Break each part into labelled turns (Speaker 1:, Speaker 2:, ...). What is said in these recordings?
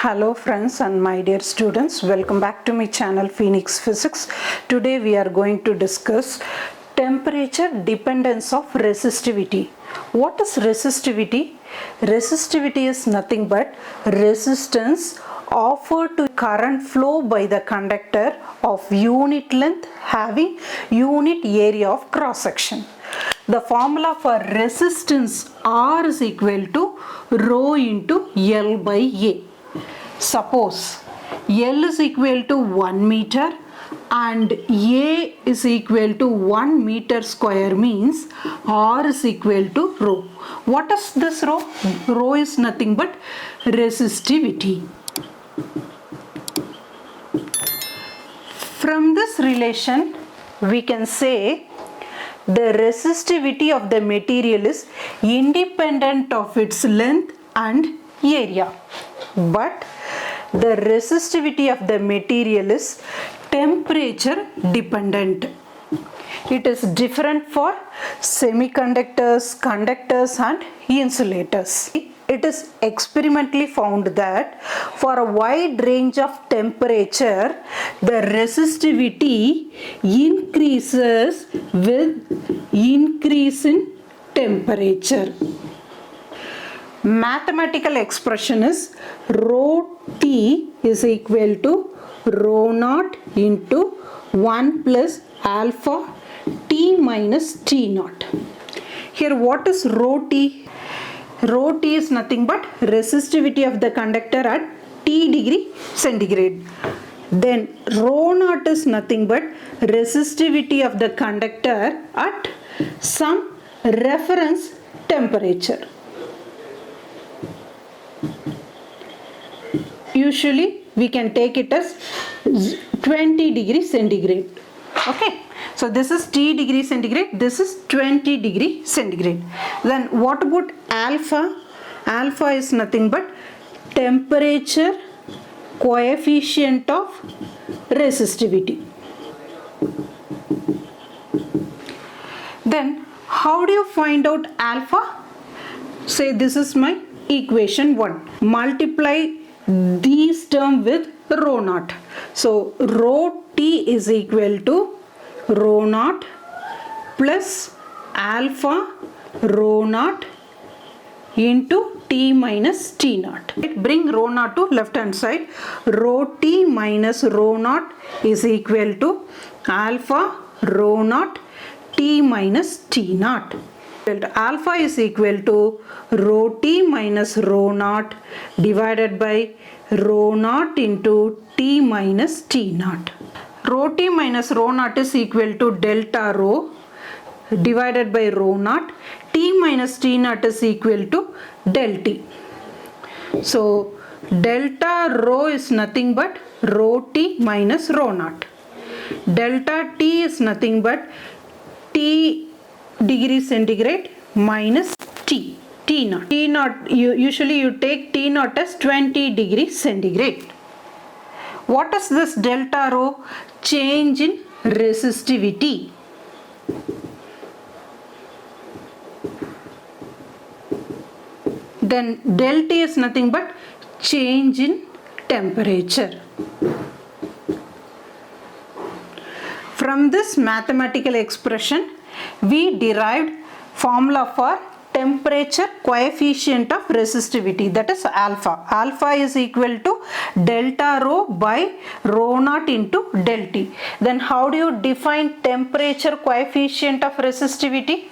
Speaker 1: Hello friends and my dear students, welcome back to my channel Phoenix Physics. Today we are going to discuss temperature dependence of resistivity. What is resistivity? Resistivity is nothing but resistance offered to current flow by the conductor of unit length having unit area of cross section. The formula for resistance R is equal to rho into L by A. Suppose L is equal to 1 meter and A is equal to 1 meter square means R is equal to rho. What is this rho? Rho is nothing but resistivity. From this relation we can say the resistivity of the material is independent of its length and area, but the resistivity of the material is temperature dependent. It is different for semiconductors, conductors and insulators. It is experimentally found that for a wide range of temperature, the resistivity increases with increase in temperature. Mathematical expression is rho T is equal to rho naught into 1 plus alpha T minus T naught. Here what is rho T? Rho T is nothing but resistivity of the conductor at T degree centigrade. Then rho naught is nothing but resistivity of the conductor at some reference temperature. Usually we can take it as 20 degree centigrade. Okay. So this is T degree centigrade, this is 20 degree centigrade. Then what about alpha? Alpha is nothing but temperature coefficient of resistivity. Then how do you find out alpha? Say this is my equation 1. Multiply these terms with rho naught. So rho T is equal to rho naught plus alpha rho naught into T minus T naught. Bring rho naught to left hand side. Rho T minus rho naught is equal to alpha rho naught T minus T naught. Alpha is equal to rho T minus rho naught divided by rho naught into T minus T naught. Rho T minus rho naught is equal to delta rho divided by rho naught. T minus T naught is equal to del T. So delta rho is nothing but rho T minus rho naught. Delta T is nothing but T degree centigrade minus T. T naught. T naught, usually you take T naught as 20 degree centigrade. What is this delta rho? Change in resistivity. Then del T is nothing but change in temperature. From this mathematical expression, we derived formula for temperature coefficient of resistivity, that is alpha. Alpha is equal to delta rho by rho naught into del T. Then how do you define temperature coefficient of resistivity?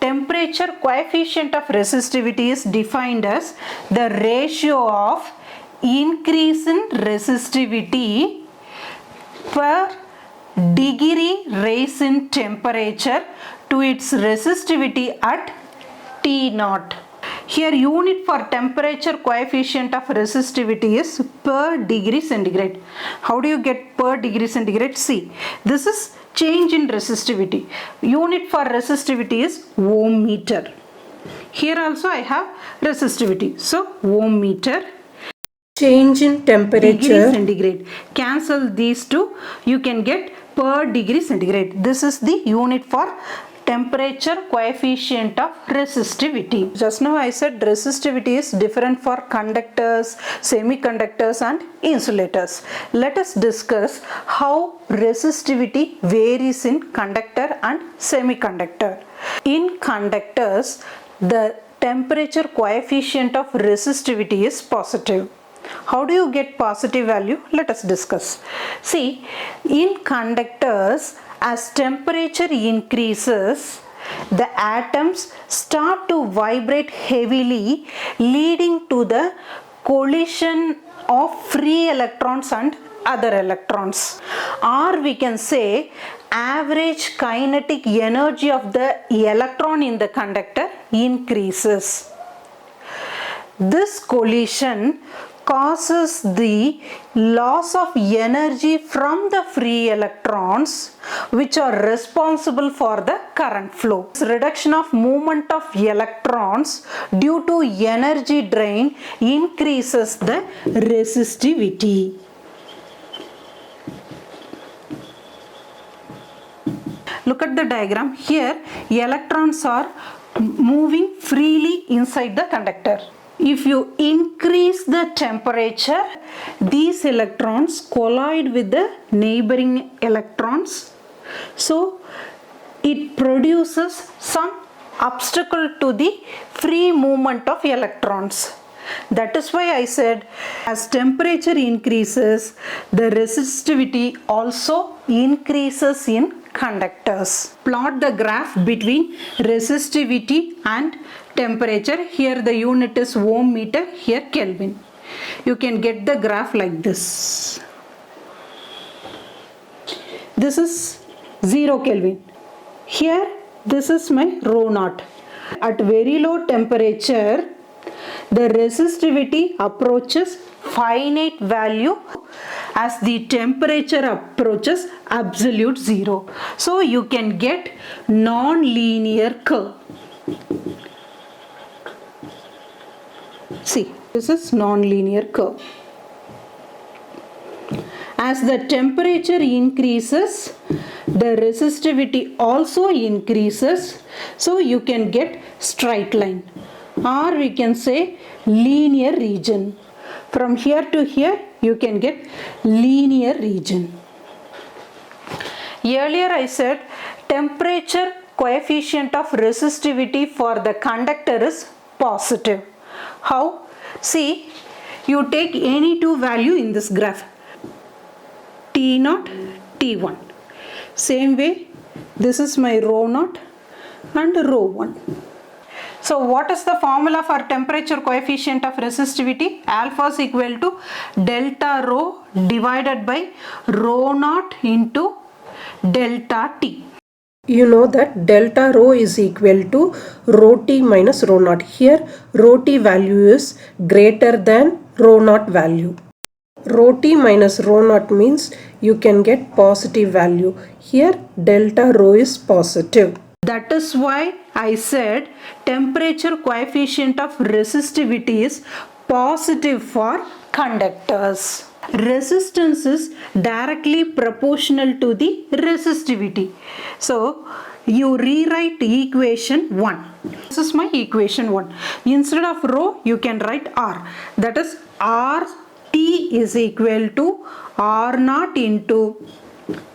Speaker 1: Temperature coefficient of resistivity is defined as the ratio of increase in resistivity per degree raise in temperature to its resistivity at T naught. Here unit for temperature coefficient of resistivity is per degree centigrade. How do you get per degree centigrade? See, this is change in resistivity. Unit for resistivity is ohm meter. Here also I have resistivity. So ohm meter. Change in temperature degree centigrade. Cancel these two. You can get per degree centigrade. This is the unit for temperature coefficient of resistivity. Just now I said resistivity is different for conductors, semiconductors and insulators. Let us discuss how resistivity varies in conductor and semiconductor. In conductors, the temperature coefficient of resistivity is positive. How do you get positive value? Let us discuss. See, in conductors, as temperature increases, the atoms start to vibrate heavily, leading to the collision of free electrons and other electrons. Or we can say average kinetic energy of the electron in the conductor increases. This collision causes the loss of energy from the free electrons, which are responsible for the current flow. This reduction of movement of electrons due to energy drain increases the resistivity. Look at the diagram. Here, electrons are moving freely inside the conductor. If you increase the temperature, these electrons collide with the neighboring electrons. So, it produces some obstacle to the free movement of electrons. That is why I said as temperature increases, the resistivity also increases in conductors. Plot the graph between resistivity and temperature. Here the unit is ohm meter, here Kelvin. You can get the graph like this. This is 0 Kelvin. Here this is my rho naught. At very low temperature, the resistivity approaches finite value as the temperature approaches absolute zero. So you can get non-linear curve. See, this is non-linear curve. As the temperature increases, the resistivity also increases. So you can get straight line, or we can say linear region. From here to here, you can get linear region. Earlier I said temperature coefficient of resistivity for the conductor is positive. How? See, you take any two value in this graph, T0, T1. Same way, this is my rho naught and rho 1. So what is the formula for temperature coefficient of resistivity? Alpha is equal to delta rho divided by rho naught into delta T.
Speaker 2: You know that delta rho is equal to rho T minus rho naught. Here rho T value is greater than rho naught value. Rho T minus rho naught means you can get positive value. Here delta rho is positive.
Speaker 1: That is why I said temperature coefficient of resistivity is positive for conductors. Resistance is directly proportional to the resistivity. So you rewrite equation 1. This is my equation 1. Instead of rho, you can write R. That is R T is equal to R naught into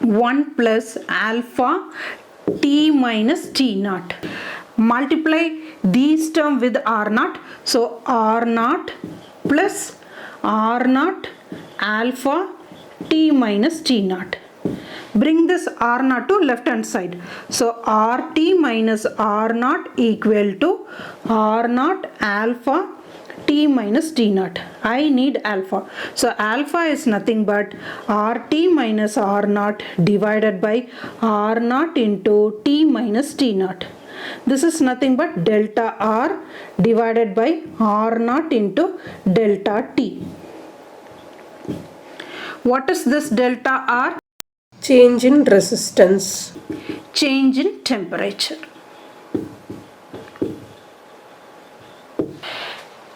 Speaker 1: 1 plus alpha T minus T naught. Multiply these terms with R naught. So R naught plus R naught alpha T minus T naught. Bring this R naught to left hand side. So RT minus R naught equal to R naught alpha T minus T naught. I need alpha. So alpha is nothing but RT minus R naught divided by R naught into T minus T naught. This is nothing but delta R divided by R naught into delta T. What is this delta R?
Speaker 2: Change in resistance.
Speaker 1: Change in temperature.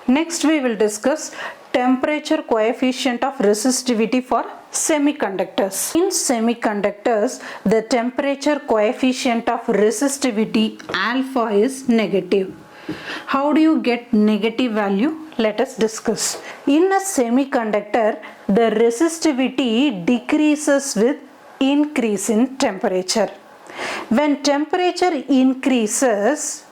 Speaker 1: Next we will discuss temperature coefficient of resistivity for semiconductors. In semiconductors, the temperature coefficient of resistivity alpha is negative. How do you get negative value? Let us discuss. In a semiconductor, the resistivity decreases with increase in temperature. When temperature increases,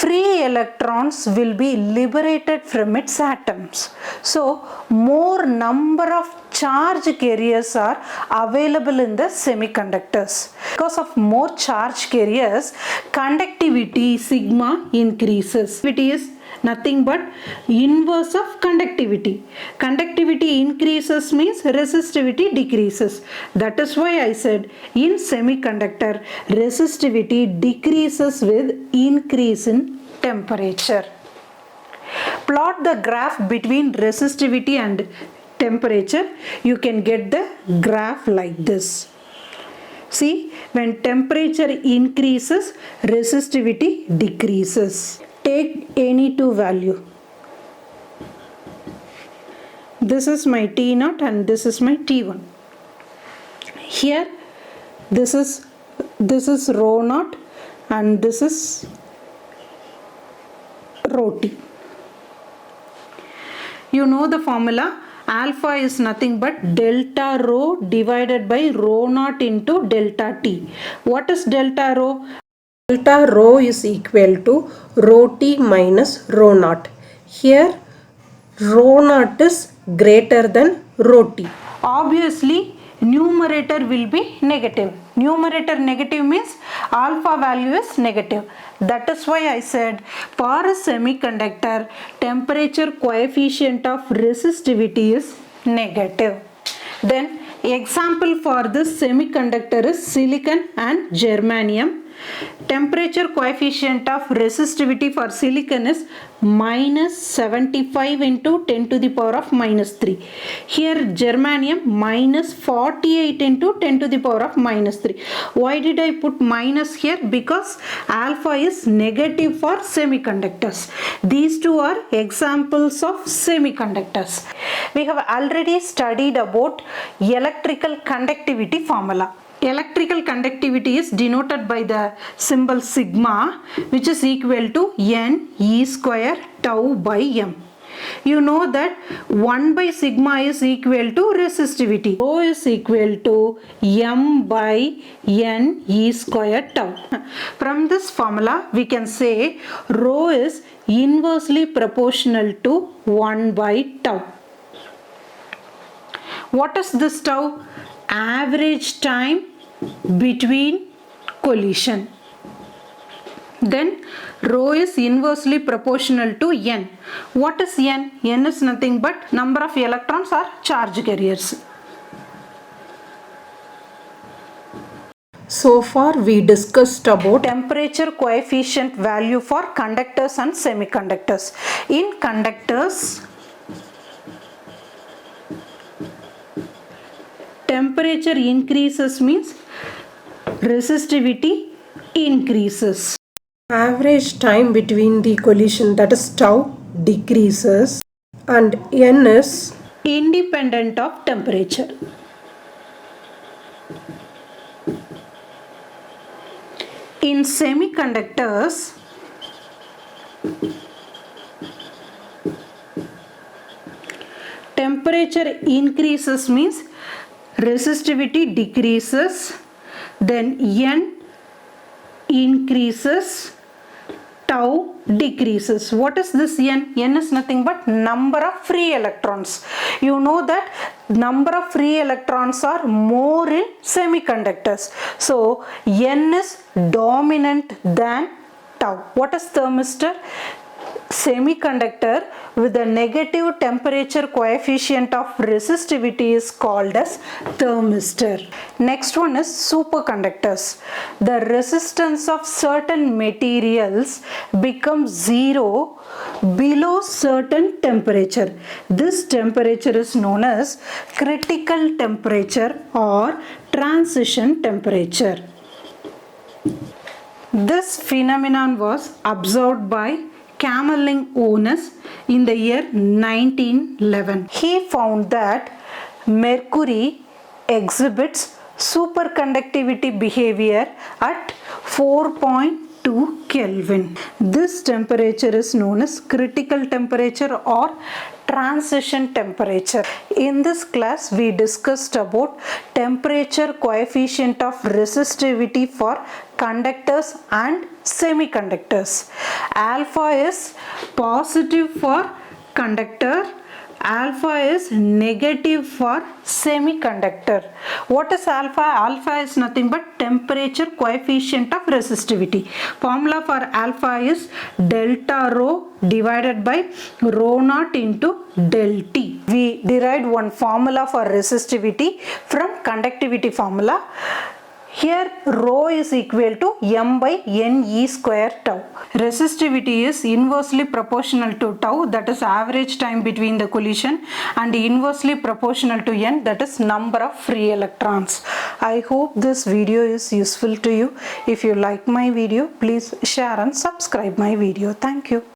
Speaker 1: free electrons will be liberated from its atoms. So, more number of charge carriers are available in the semiconductors. Because of more charge carriers, conductivity sigma increases. It is nothing but inverse of conductivity. Conductivity increases means resistivity decreases. That is why I said in semiconductor resistivity decreases with increase in temperature. Plot the graph between resistivity and temperature. You can get the graph like this. See, when temperature increases, resistivity decreases. Take any two value. This is my T0 and this is my T1. Here, this is rho naught and this is rho T. You know the formula. Alpha is nothing but delta rho divided by rho naught into delta T. What is delta rho?
Speaker 2: Delta rho is equal to rho T minus rho naught. Here rho naught is greater than rho T.
Speaker 1: Obviously, numerator will be negative. Numerator negative means alpha value is negative. That is why I said for a semiconductor, temperature coefficient of resistivity is negative. Then example for this semiconductor is silicon and germanium. Temperature coefficient of resistivity for silicon is minus 75 into 10 to the power of minus 3. Here germanium minus 48 into 10 to the power of minus 3. Why did I put minus here? Because alpha is negative for semiconductors. These two are examples of semiconductors. We have already studied about electrical conductivity formula. Electrical conductivity is denoted by the symbol sigma, which is equal to n e square tau by m. You know that 1 by sigma is equal to resistivity. Rho is equal to m by n e square tau. From this formula, we can say rho is inversely proportional to 1 by tau. What is this tau? Average time between collision. Then rho is inversely proportional to n. What is n? N is nothing but number of electrons or charge carriers.
Speaker 2: So far we discussed about
Speaker 1: temperature coefficient value for conductors and semiconductors. In conductors, temperature increases means resistivity increases.
Speaker 2: average time between the collision, that is tau, decreases, and n is
Speaker 1: Independent of temperature. In semiconductors, temperature increases means resistivity decreases, then n increases, tau decreases. What is this n? N is nothing but number of free electrons. You know that number of free electrons are more in semiconductors. So n is dominant than tau. What is thermistor? Semiconductor with a negative temperature coefficient of resistivity is called as thermistor. Next one is superconductors. The resistance of certain materials becomes zero below certain temperature. This temperature is known as critical temperature or transition temperature. This phenomenon was observed by Kamerlingh Onus in the year 1911. He found that mercury exhibits superconductivity behavior at 4.2 Kelvin. This temperature is known as critical temperature or transition temperature. In this class we discussed about temperature coefficient of resistivity for conductors and semiconductors. Alpha is positive for conductor, alpha is negative for semiconductor. What is alpha? Alpha is nothing but temperature coefficient of resistivity. Formula for alpha is delta rho divided by rho naught into del T. We derived one formula for resistivity from conductivity formula. Here rho is equal to m by n e square tau. Resistivity is inversely proportional to tau, that is average time between the collision, and inversely proportional to n, that is number of free electrons. I hope this video is useful to you. If you like my video, please share and subscribe my video. Thank you.